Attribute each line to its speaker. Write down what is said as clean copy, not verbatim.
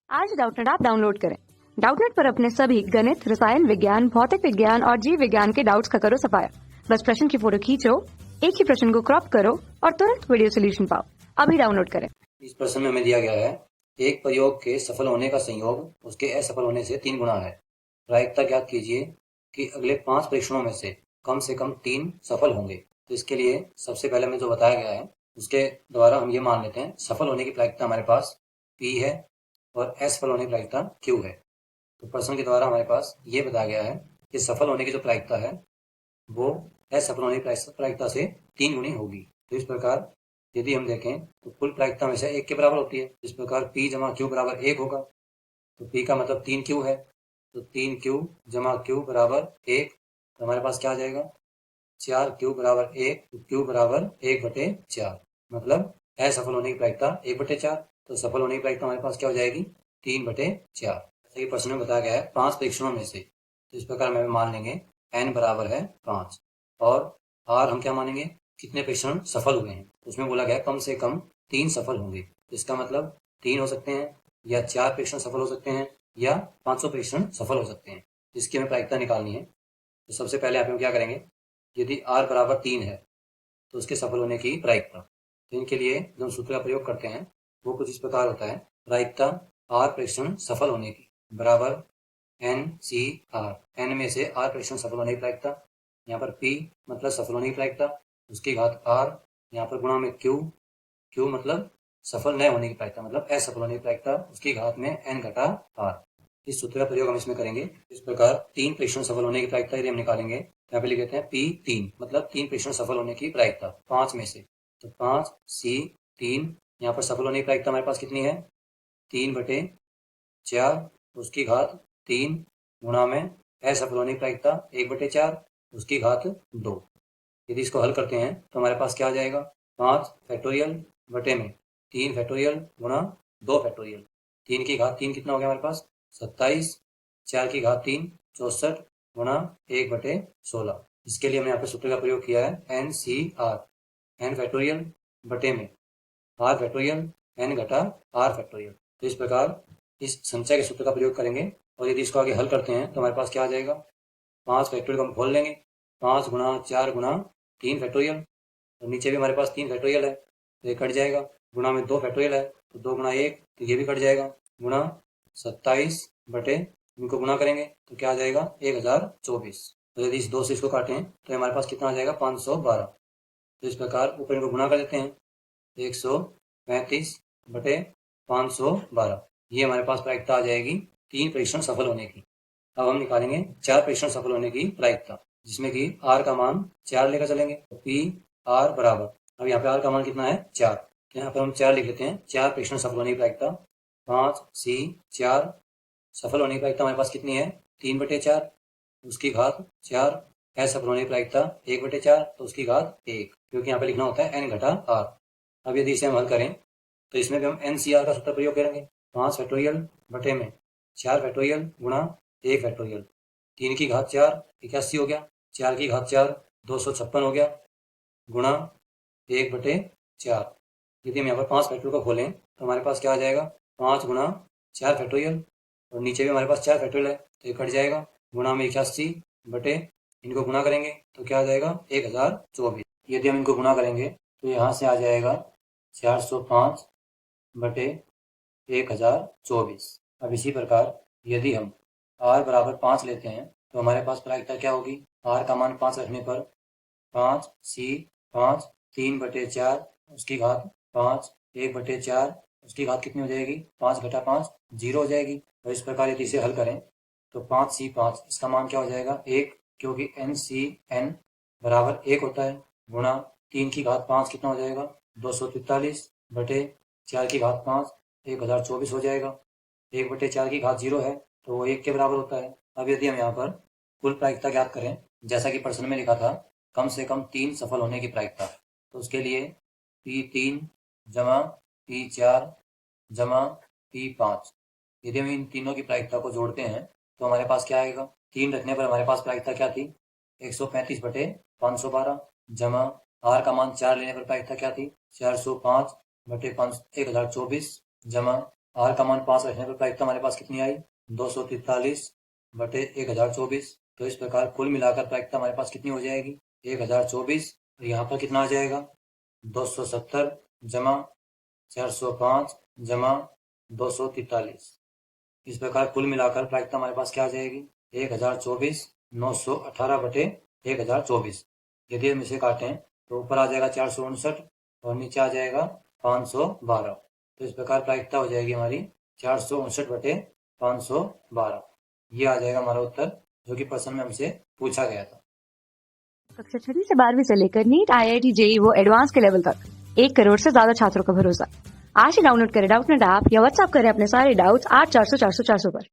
Speaker 1: आज Doubtnut app download करें। Doubtnut पर अपने सभी गणित, रसायन विज्ञान, भौतिक विज्ञान और जीव विज्ञान के डाउट्स का करो सफाया। बस प्रश्न की फोटो खींचो, एक ही प्रश्न को क्रॉप करो और तुरंत वीडियो सोल्यूशन पाओ। अभी डाउनलोड करें।
Speaker 2: इस प्रश्न में हमें दिया गया है एक प्रयोग के सफल होने का संयोग उसके असफल होने से 3 गुना है। प्रायिकता ज्ञात कीजिए कि अगले 5 परीक्षणों में से कम 3 सफल होंगे। तो इसके लिए सबसे पहले हमें जो बताया गया है उसके द्वारा हम ये मान लेते हैं सफल होने की प्रायिकता हमारे पास P है और असफल होने की प्रायिकता Q है। तो प्रश्न के द्वारा हमारे पास ये बताया गया है कि सफल होने की जो प्रायिकता है वो असफल होने की प्रायिकता से 3 गुनी होगी। तो इस प्रकार यदि हम देखें तो कुल प्रायिकता हमेशा 1 के बराबर होती है। इस प्रकार P जमा Q बराबर 1 होगा। तो P का मतलब 3Q है, तो 3Q जमा Q बराबर 1। तो हमारे पास क्या आ जाएगा 4Q बराबर 1। तो Q बराबर 1/4, मतलब असफल होने की प्रायिकता 1/4। तो सफल होने की प्रायिकता हमारे पास क्या हो जाएगी 3/4। जैसे कि प्रश्न में बताया गया है 5 परीक्षणों में से, तो इस प्रकार में मान लेंगे n बराबर है 5 और r हम क्या मानेंगे कितने परीक्षण सफल हुए हैं। तो उसमें बोला गया कम से कम 3 सफल होंगे। इसका मतलब 3 हो सकते हैं या 4 परीक्षण सफल हो सकते हैं या 500 परीक्षण सफल हो सकते हैं। इसकी हमें प्रायिकता निकालनी है। तो सबसे पहले आप हम क्या करेंगे, यदि r बराबर 3 है तो उसके सफल होने की प्रायिकता, तो इनके लिए जो हम सूत्र का प्रयोग करते हैं वो कुछ इस प्रकार होता है। प्रायिकता r परीक्षण सफल होने की बराबर NCR, n में से r परीक्षण सफल होने की प्रायिकता, यहाँ पर P मतलब सफल होने की प्रायिकता, उसकी घात R, यहाँ पर गुणा में Q मतलब सफल न होने की प्रायिकता, मतलब असफल होने की प्रायिकता, उसकी घात में n घटा R। इस सूत्र का प्रयोग हम इसमें करेंगे। इस प्रकार 3 परीक्षण सफल होने की प्रायिकता यदि हम निकालेंगे, यहाँ पे लिख देते हैं P3 मतलब 3 परीक्षण सफल होने की प्रायिकता 5 में से। तो 5C3, यहाँ पर सफल होने की प्रायिकता हमारे पास कितनी है 3/4, उसकी घात 3 गुणा में असफल होने की प्रायिकता 1/4, उसकी घात 2। यदि इसको हल करते हैं तो हमारे पास क्या आ जाएगा 5 फैक्टोरियल बटे में 3 फैक्टोरियल गुणा 2 फैक्टोरियल। 3 की घात 3 कितना हो गया हमारे पास 27, 4 की घात 3 64 गुणा 1/16। इसके लिए हमने यहाँ पे सूत्र का प्रयोग किया है NCR, n फैक्टोरियल बटे में r फैक्टोरियल n घटा r फैक्टोरियल। तो इस प्रकार इस संचय के सूत्र का प्रयोग करेंगे और यदि इसको आगे हल करते हैं तो हमारे पास क्या आ जाएगा 5 फैक्टोरियल को हम खोल लेंगे, 5 गुणा 4 गुणा 3 फैक्टोरियल, और नीचे भी हमारे पास 3 फैक्टोरियल है तो ये कट जाएगा, गुणा में 2 फैक्टोरियल है तो 2 गुणा 1 तो ये भी कट जाएगा, गुणा 27 बटे इनको गुणा करेंगे तो क्या आ जाएगा 1024। तो यदि इस 2 से इसको काटें तो हमारे पास कितना आ जाएगा 512। तो इस प्रकार ऊपर इनको गुणा कर देते हैं 135 बटे 512, ये हमारे पास प्रायिकता आ जाएगी 3 परीक्षण सफल होने की। अब हम निकालेंगे 4 परीक्षण सफल होने की प्रायिकता, जिसमें कि r का मान 4 लेकर चलेंगे। तो P r बराबर, अब यहाँ पे r का मान कितना है 4, तो यहाँ पर हम 4 लिख लेते हैं। 4 परीक्षण सफल होने की प्रायिकता 5C4, सफल होने की प्रायिकता हमारे पास कितनी है 3/4, उसकी घात 4, असफल होने की प्रायिकता 1/4 तो उसकी घात 1, क्योंकि यहाँ पे लिखना होता है n घटा r। अब यदि इसे हम हल करें तो इसमें भी हम NCR का सूत्र प्रयोग करेंगे। 5 फैक्टोरियल बटे में 4 फैक्टोरियल गुणा 1 फैक्टोरियल, 3 की घात 4 81 हो गया, 4 की घात 4 256 हो गया, गुणा 1/4। यदि हम यहाँ पर 5 फैक्टोरियल को खोलें तो हमारे पास क्या आ जाएगा 5 गुणा 4 फैक्टोरियल, और नीचे भी हमारे पास 4 फैक्टोरियल है तो ये कट जाएगा, गुणा में 81 बटे इनको गुणा करेंगे तो क्या आ जाएगा 1024। यदि हम इनको गुणा करेंगे तो यहाँ से आ जाएगा 405 बटे 1024। अब इसी प्रकार यदि हम r बराबर 5 लेते हैं तो हमारे पास प्रायिकता क्या होगी, r का मान 5 रखने पर 5C5 3/4, उसकी घात 5 1/4, उसकी घात कितनी हो जाएगी 5 घटा 5 0 हो जाएगी। और इस प्रकार यदि इसे हल करें तो 5C5 इसका मान क्या हो जाएगा 1, क्योंकि NCN बराबर 1 होता है, गुणा 3 की घात 5 कितना हो जाएगा 243 बटे 4 की घात 5 1024 हो जाएगा। 1/4 की घात 0 है तो वो 1 के बराबर होता है। अब यदि हम यहाँ पर कुल प्रायिकता ज्ञात करें, जैसा कि प्रश्न में लिखा था कम से कम 3 सफल होने की प्रायिकता, तो उसके लिए P3 जमा P4 जमा P5, यदि हम इन तीनों की प्रायिकता को जोड़ते हैं तो हमारे पास क्या आएगा, 3 रखने पर हमारे पास प्रायिकता क्या थी 135 बटे 512, जमा r का मान 4 लेने पर प्रायिकता क्या थी 405 बटे 1024, जमा आर का मान 5 रखने पर प्रायिकता हमारे पास कितनी आई 243 बटे 1024। तो इस प्रकार कुल मिलाकर प्रायिकता हमारे पास कितनी हो जाएगी 1024 और यहाँ पर कितना आ जाएगा 270 जमा 405 जमा 243। इस प्रकार कुल मिलाकर प्रायिकता हमारे पास क्या आ जाएगी 1024 918 बटे 1024। यदि हम इसे काटें तो ऊपर आ जाएगा 459 और नीचे आ जाएगा 512। तो इस प्रकार प्रायिकता हो जाएगी हमारी 459 बटे 512। ये आ जाएगा हमारा उत्तर जो कि प्रश्न में हमसे पूछा गया था।
Speaker 1: कक्षा 6 से 12वीं से लेकर नीट, IIT, JEE वो एडवांस के लेवल तक 1 करोड़ से ज्यादा छात्रों का भरोसा। आज ही डाउनलोड करें डाउटनेट ऐप या व्हाट्सएप करें अपने सारे डाउट्स 8400 400 400 पर।